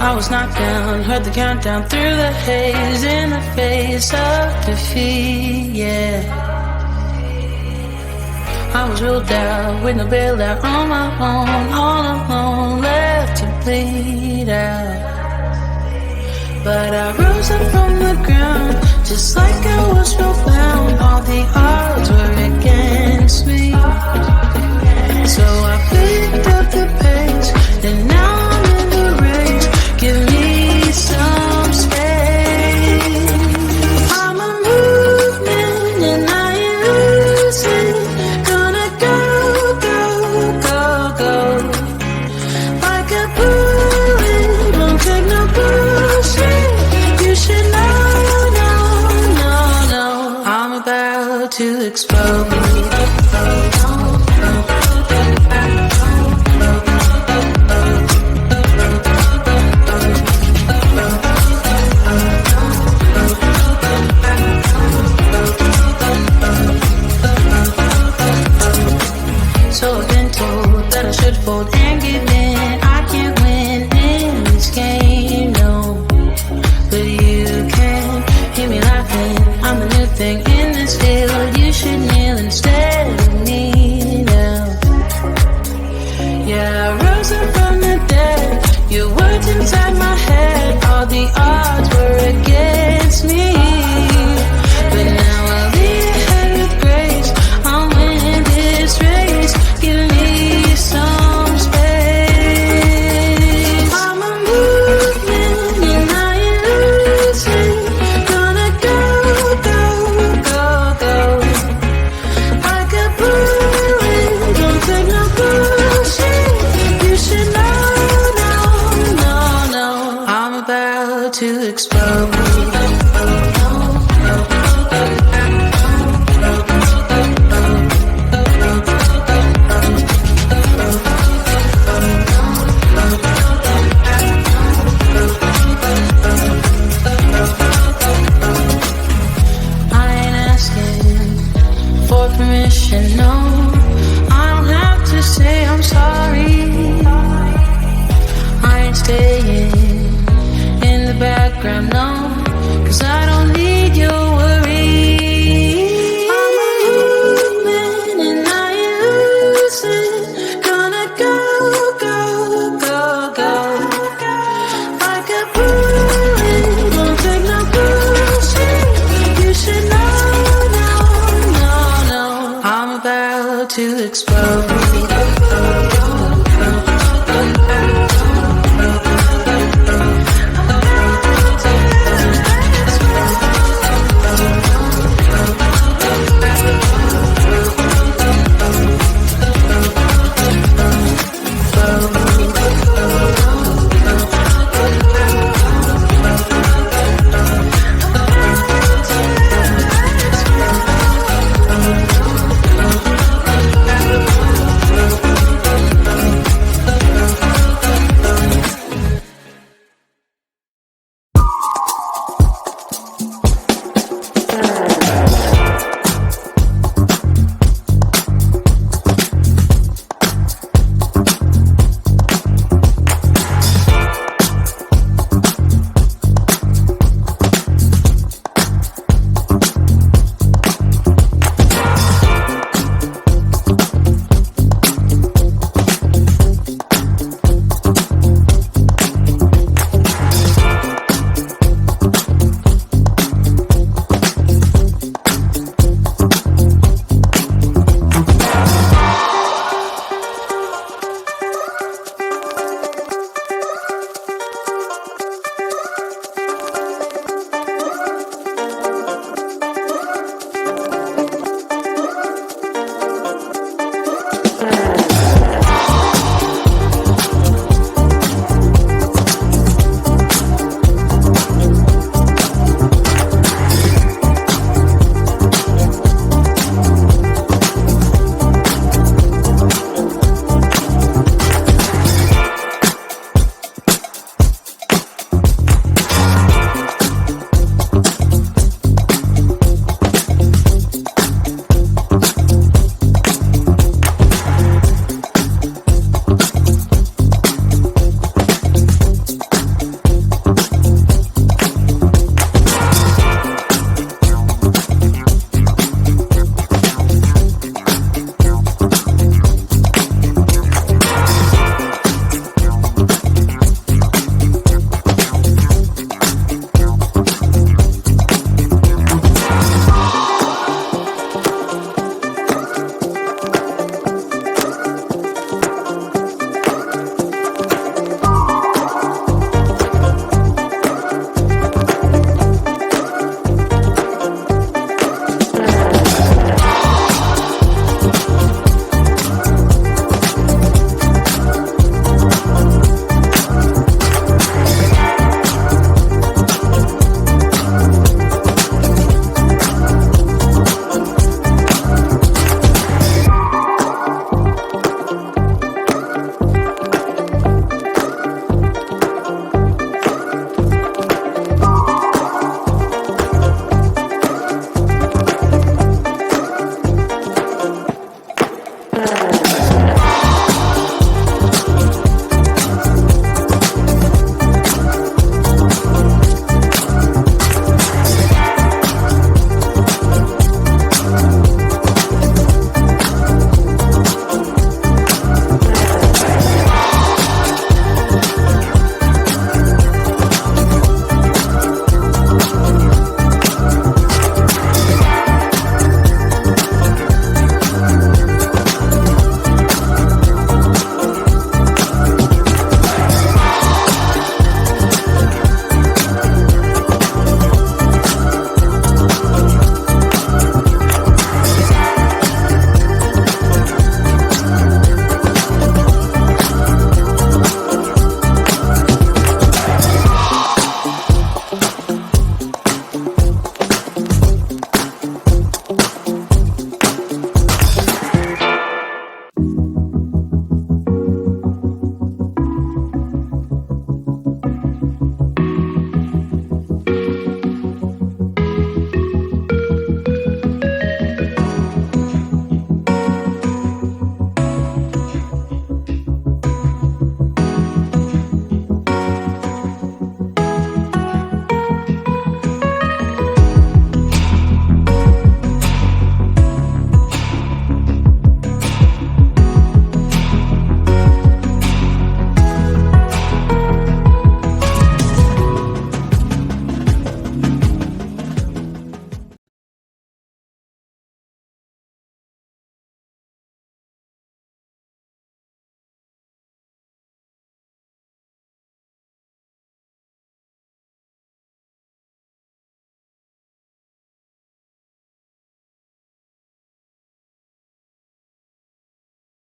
I was knocked down, heard the countdown through the haze, in the face of defeat, yeah. I was ruled out with no bailout, on my own, all alone, left to bleed out. But I rose up from the ground, just like I was spellbound. All the odds were against me, so I picked up the pace, and now I'm in the race. Give me some space. I'm a movement and I ain't losing. Gonna go, go, go, go. Like a bullet, don't take no bullshit. You should know, no. I'm about to explode. So I've been told that I should fold and give in. I can't win in this game, no. But you can hear me laughing. I'm the new thing in this field. You should kneel instead of me now. Yeah, I rose up from the dead. Your words inside my head. All the odds were against me, but now I'll lead ahead with grace. I'll win this race. Give me some space. I'm a movement and I ain't losing. Gonna go, go, go, go. Like a bullet, don't take no bullshit. You should know, no. I'm about to explode. Permission, no. I don't have to say I'm sorry. I ain't staying in the background, no, 'cause I don't need your worry. I'm a movement and I ain't losing. Gonna go, go, go, go. Like a bullet, don't take no bullshit. You should know. I'm about to explode.